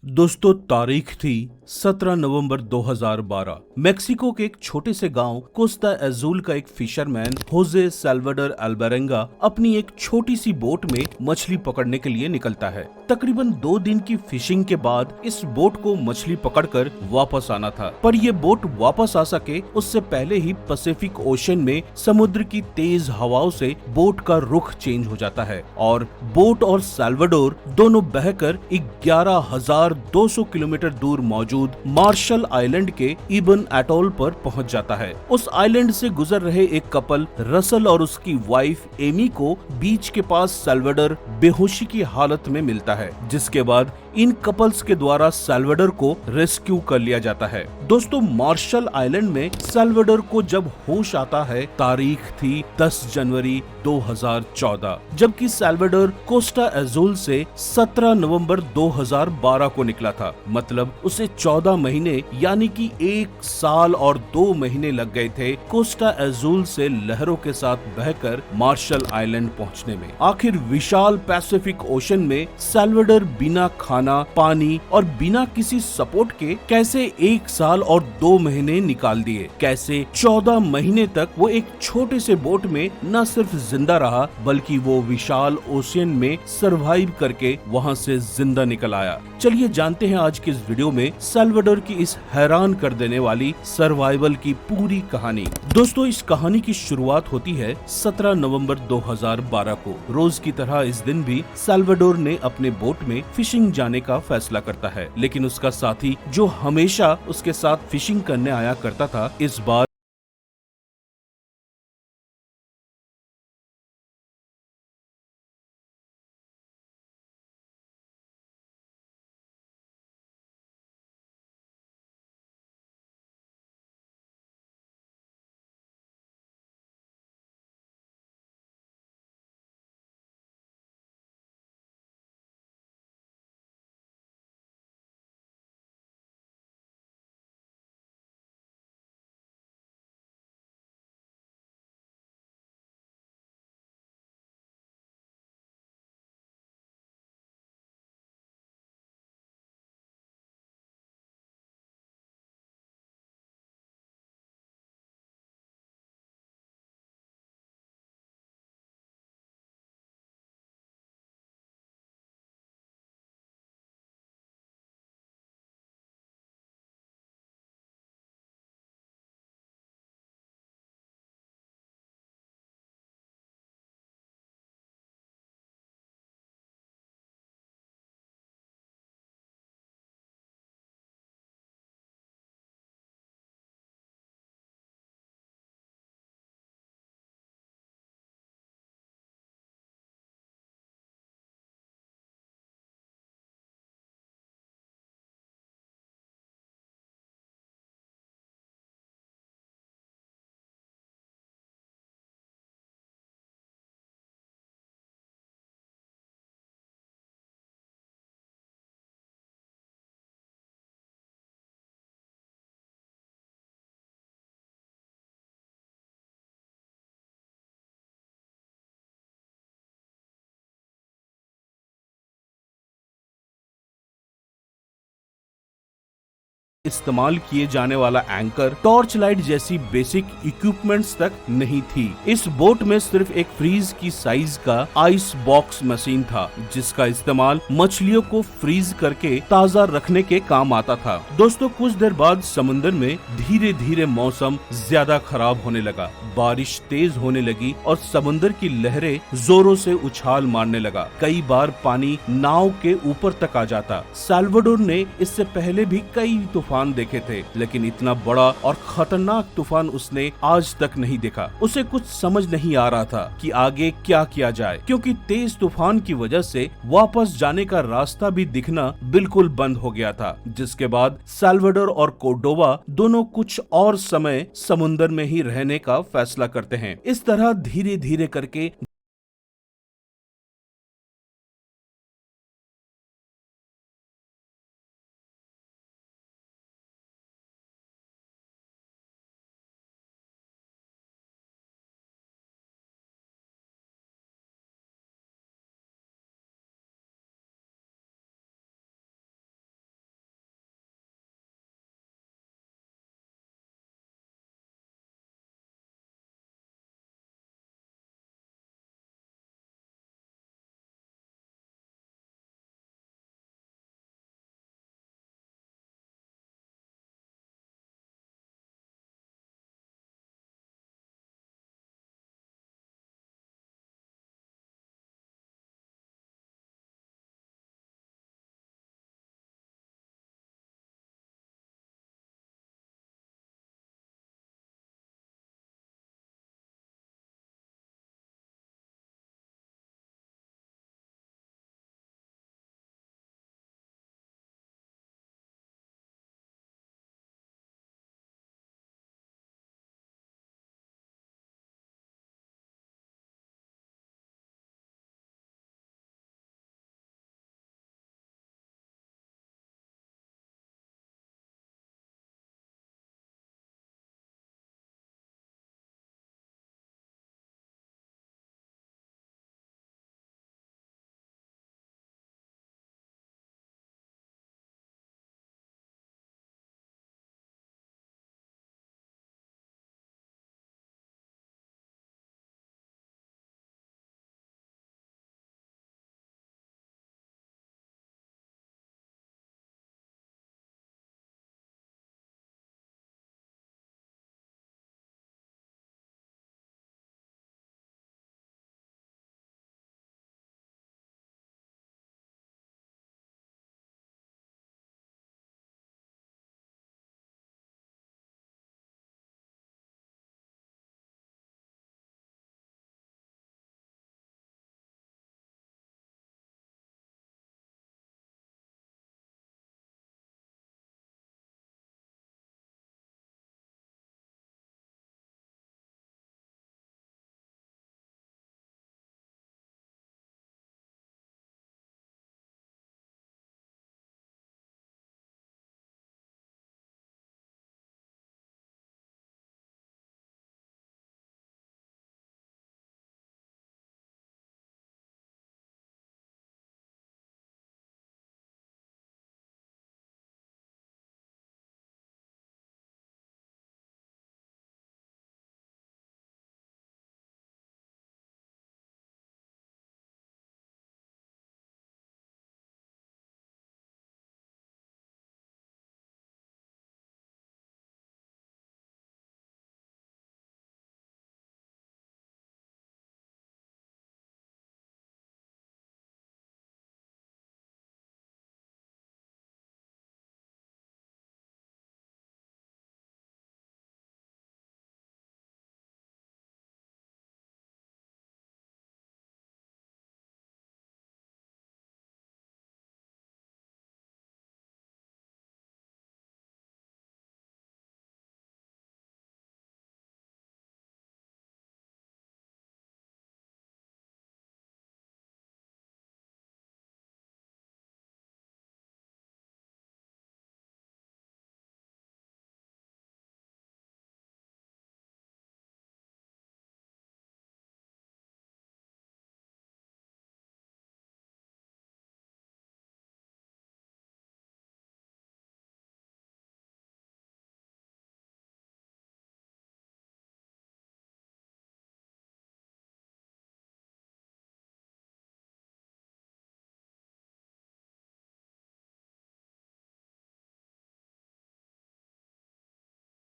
दोस्तों, तारीख थी 17 नवंबर 2012। मेक्सिको के एक छोटे से गांव कोस्टा एजुल का एक फिशरमैन होजे साल्वाडोर अल्बारेंगा अपनी एक छोटी सी बोट में मछली पकड़ने के लिए निकलता है। तकरीबन 2 दिन की फिशिंग के बाद इस बोट को मछली पकड़कर वापस आना था, पर ये बोट वापस आ सके उससे पहले ही पैसिफिक ओशन में समुद्र की तेज हवाओं से बोट का रुख चेंज हो जाता है और बोट और साल्वाडोर दोनों बहकर 11,200 किलोमीटर दूर मौजूद मार्शल आइलैंड के इबन एटोल पर पहुंच जाता है। उस आइलैंड से गुजर रहे एक कपल रसल और उसकी वाइफ एमी को बीच के पास साल्वाडोर बेहोशी की हालत में मिलता है, जिसके बाद इन कपल्स के द्वारा साल्वाडोर को रेस्क्यू कर लिया जाता है। दोस्तों, मार्शल आइलैंड में साल्वाडोर को जब होश आता है, तारीख थी 10 जनवरी 2014, जबकि साल्वाडोर कोस्टा एजुल से 17 नवंबर 2012 को निकला था। मतलब उसे 14 महीने यानी कि 1 साल और 2 महीने लग गए थे कोस्टा एजुल से लहरों के साथ बहकर मार्शल आइलैंड पहुंचने में। आखिर विशाल पैसिफिक ओशन में साल्वाडोर बिना खाना, पानी और बिना किसी सपोर्ट के कैसे 1 साल और 2 महीने निकाल दिए? कैसे 14 महीने तक वो एक छोटे से बोट में न सिर्फ जिंदा रहा, बल्कि वो विशाल ओशियन में सरवाइव करके वहां से जिंदा निकल आया? चलिए जानते हैं आज की इस वीडियो में साल्वाडोर की इस हैरान कर देने वाली सर्वाइवल की पूरी कहानी। दोस्तों, इस कहानी की शुरुआत होती है 17 नवंबर 2012 को। रोज की तरह इस दिन भी साल्वाडोर ने अपने बोट में फिशिंग जाने का फैसला करता है, लेकिन उसका साथी जो हमेशा उसके साथ फिशिंग करने आया करता था, इस बार इस्तेमाल किए जाने वाला एंकर, टॉर्च लाइट जैसी बेसिक इक्विपमेंट्स तक नहीं थी। इस बोट में सिर्फ एक फ्रीज की साइज का आइस बॉक्स मशीन था, जिसका इस्तेमाल मछलियों को फ्रीज करके ताज़ा रखने के काम आता था। दोस्तों, कुछ देर बाद समुद्र में धीरे धीरे मौसम ज्यादा खराब होने लगा। बारिश तेज होने लगी और समुद्र की लहरें जोरों से उछाल मारने लगा। कई बार पानी नाव के ऊपर तक आ जाता। साल्वाडोर ने इससे पहले भी कई तूफान देखे थे, लेकिन इतना बड़ा और खतरनाक तूफान उसने आज तक नहीं देखा। उसे कुछ समझ नहीं आ रहा था कि आगे क्या किया जाए, क्योंकि तेज तूफान की वजह से वापस जाने का रास्ता भी दिखना बिल्कुल बंद हो गया था। जिसके बाद साल्वाडोर और कोर्डोबा दोनों कुछ और समय समुद्र में ही रहने का फैसला करते हैं। इस तरह धीरे धीरे करके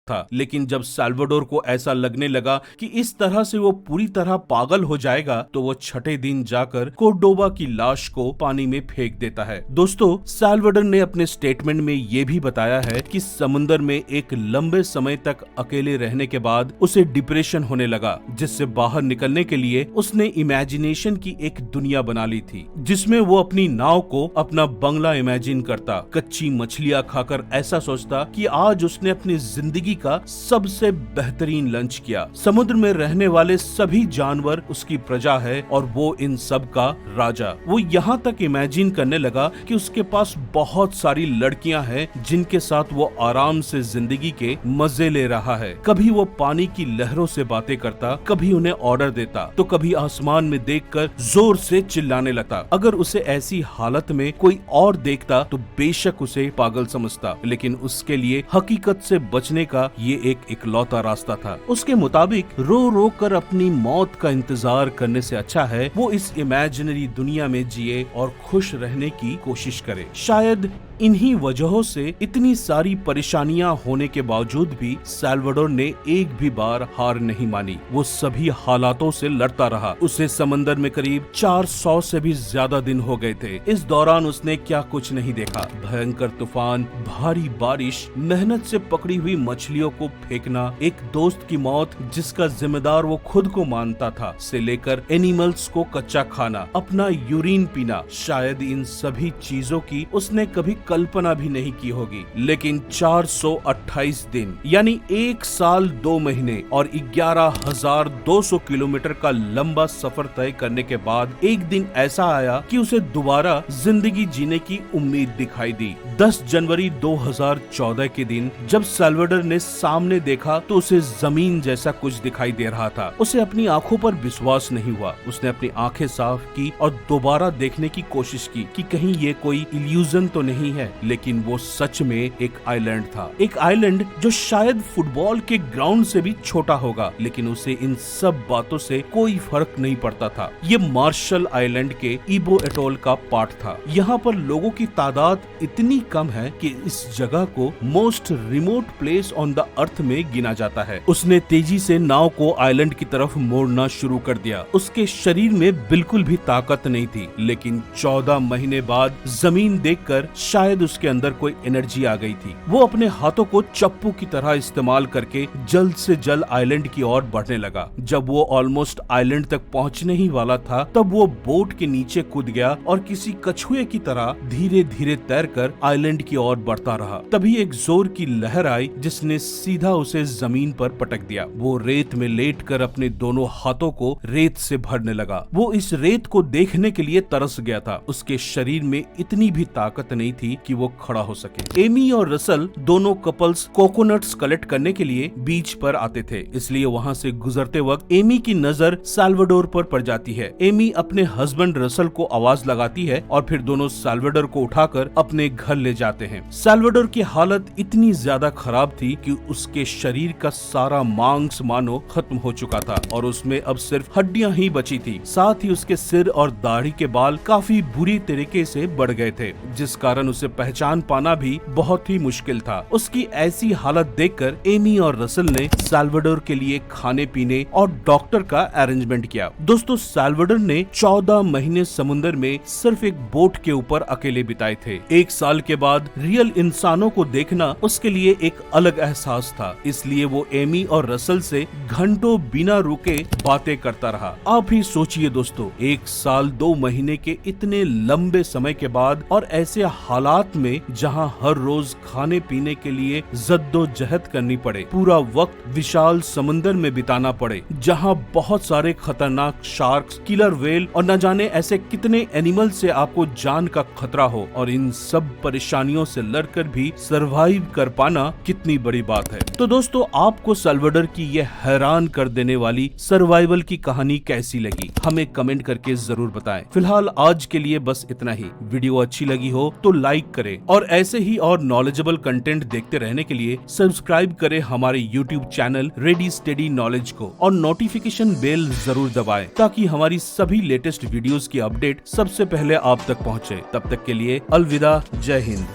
था। लेकिन जब साल्वाडोर को ऐसा लगने लगा कि इस तरह से वो पूरी तरह पागल हो जाएगा, तो वो छठे दिन जाकर कोर्डोबा की लाश को पानी में फेंक देता है। दोस्तों, साल्वाडोर ने अपने स्टेटमेंट में ये भी बताया है कि समुद्र में एक लंबे समय तक अकेले रहने के बाद उसे डिप्रेशन होने लगा, जिससे बाहर निकलने के लिए उसने इमेजिनेशन की एक दुनिया बना ली थी, जिसमें वो अपनी नाव को अपना बंगला इमेजिन करता, कच्ची मछलियां खाकर ऐसा सोचता कि आज उसने अपनी जिंदगी का सबसे बेहतरीन लंच किया। समुद्र में रहने वाले सभी जानवर उसकी प्रजा है और वो इन सब का राजा। वो यहाँ तक इमेजिन करने लगा कि उसके पास बहुत सारी लड़कियां हैं जिनके साथ वो आराम से जिंदगी के मजे ले रहा है। कभी वो पानी की लहरों से बातें करता, कभी उन्हें ऑर्डर देता, तो कभी आसमान में देखकर जोर से चिल्लाने लगता। अगर उसे ऐसी हालत में कोई और देखता तो बेशक उसे पागल समझता, लेकिन उसके लिए हकीकत से बचने का ये एक इकलौता रास्ता था। उसके मुताबिक रो रो कर अपनी मौत का इंतजार करने से अच्छा है वो इस इमेजिनरी दुनिया में जिए और खुश रहने की कोशिश करे। शायद इन्हीं वजहों से इतनी सारी परेशानियां होने के बावजूद भी साल्वाडोर ने एक भी बार हार नहीं मानी। वो सभी हालातों से लड़ता रहा। उसे समंदर में करीब 400 से भी ज्यादा दिन हो गए थे। इस दौरान उसने क्या कुछ नहीं देखा। भयंकर तूफान, भारी बारिश, मेहनत से पकड़ी हुई मछलियों को फेंकना, एक दोस्त की मौत जिसका जिम्मेदार वो खुद को मानता था, से लेकर एनिमल्स को कच्चा खाना, अपना यूरिन पीना, शायद इन सभी चीजों की उसने कभी कल्पना भी नहीं की होगी। लेकिन 428 दिन यानी 1 साल 2 महीने और 11,200 किलोमीटर का लंबा सफर तय करने के बाद एक दिन ऐसा आया कि उसे दोबारा जिंदगी जीने की उम्मीद दिखाई दी। 10 जनवरी 2014 के दिन जब साल्वाडोर ने सामने देखा तो उसे जमीन जैसा कुछ दिखाई दे रहा था। उसे अपनी आंखों पर विश्वास नहीं हुआ। उसने अपनी आंखें साफ की और दोबारा देखने की कोशिश की कि कहीं ये कोई इल्यूजन तो नहीं है। लेकिन वो सच में एक आइलैंड था, एक आइलैंड जो शायद फुटबॉल के ग्राउंड से भी छोटा होगा, लेकिन उसे इन सब बातों से कोई फर्क नहीं पड़ता था। ये मार्शल आइलैंड के इबो एटोल का पार्ट था। यहाँ पर लोगों की तादाद इतनी कम है कि इस जगह को most remote place on the earth में गिना जाता है। उसने तेजी से नाव को आइलैंड की तरफ मोड़ना शुरू कर दिया। उसके शरीर में बिल्कुल भी ताकत नहीं थी, लेकिन 14 महीने बाद जमीन देखकर शायद उसके अंदर कोई एनर्जी आ गई थी। वो अपने हाथों को चप्पू की तरह इस्तेमाल करके जल्द से जल्द आइलैंड की ओर बढ़ने लगा। जब वो ऑलमोस्ट आइलैंड तक पहुंचने ही वाला था, तब वो बोट के नीचे कूद गया और किसी कछुए की तरह धीरे धीरे तैरकर आइलैंड की ओर बढ़ता रहा। तभी एक जोर की लहर आई जिसने सीधा उसे जमीन पर पटक दिया। वो रेत में लेटकर अपने दोनों हाथों को रेत से भरने लगा। वो इस रेत को देखने के लिए तरस गया था। उसके शरीर में इतनी भी ताकत नहीं थी कि वो खड़ा हो सके। एमी और रसल दोनों कपल्स कोकोनट्स कलेक्ट करने के लिए बीच पर आते थे, इसलिए वहाँ से गुजरते वक्त एमी की नजर साल्वाडोर पर पड़ जाती है। एमी अपने हस्बैंड रसल को आवाज लगाती है और फिर दोनों साल्वाडोर को उठाकर अपने घर ले जाते हैं। साल्वाडोर की हालत इतनी ज्यादा खराब थी कि उसके शरीर का सारा मांस मानो खत्म हो चुका था और उसमें अब सिर्फ हड्डियां ही बची थी। साथ ही उसके सिर और दाढ़ी के बाल काफी बुरी तरीके से बढ़ गए थे, जिस कारण उसे पहचान पाना भी बहुत ही मुश्किल था। उसकी ऐसी हालत देखकर एमी और रसल ने साल्वाडोर के लिए खाने पीने और डॉक्टर का अरेंजमेंट किया। दोस्तों, साल्वाडोर ने 14 महीने समुद्र में सिर्फ एक बोट के ऊपर अकेले बिताए थे। 1 साल के बाद रियल इंसानों को देखना उसके लिए एक अलग एहसास था, इसलिए वो एमी और रसल से घंटों बिना रुके बातें करता रहा। आप ही सोचिए दोस्तों, 1 साल 2 महीने के इतने लंबे समय के बाद और ऐसे हालात में जहां हर रोज खाने पीने के लिए जद्दोजहद करनी पड़े, पूरा वक्त विशाल समंदर में बिताना पड़े, जहां बहुत सारे खतरनाक शार्क्स, किलर व्हेल और न जाने ऐसे कितने एनिमल से आपको जान का खतरा हो, और इन सब परेशानियों से लड़कर भी सरवाइव कर पाना कितनी बड़ी बात है। तो दोस्तों, आपको साल्वाडोर की ये हैरान कर देने वाली सर्वाइवल की कहानी कैसी लगी, हमें कमेंट करके जरूर बताएं। फिलहाल आज के लिए बस इतना ही। वीडियो अच्छी लगी हो तो लाइक करें और ऐसे ही और नॉलेजेबल कंटेंट देखते रहने के लिए सब्सक्राइब करें हमारे YouTube channel ready steady knowledge को और नोटिफिकेशन बेल जरूर दबाएं ताकि हमारी सभी लेटेस्ट वीडियोस की अपडेट सबसे पहले आप तक पहुंचे। तब तक के लिए अलविदा, जय हिंद।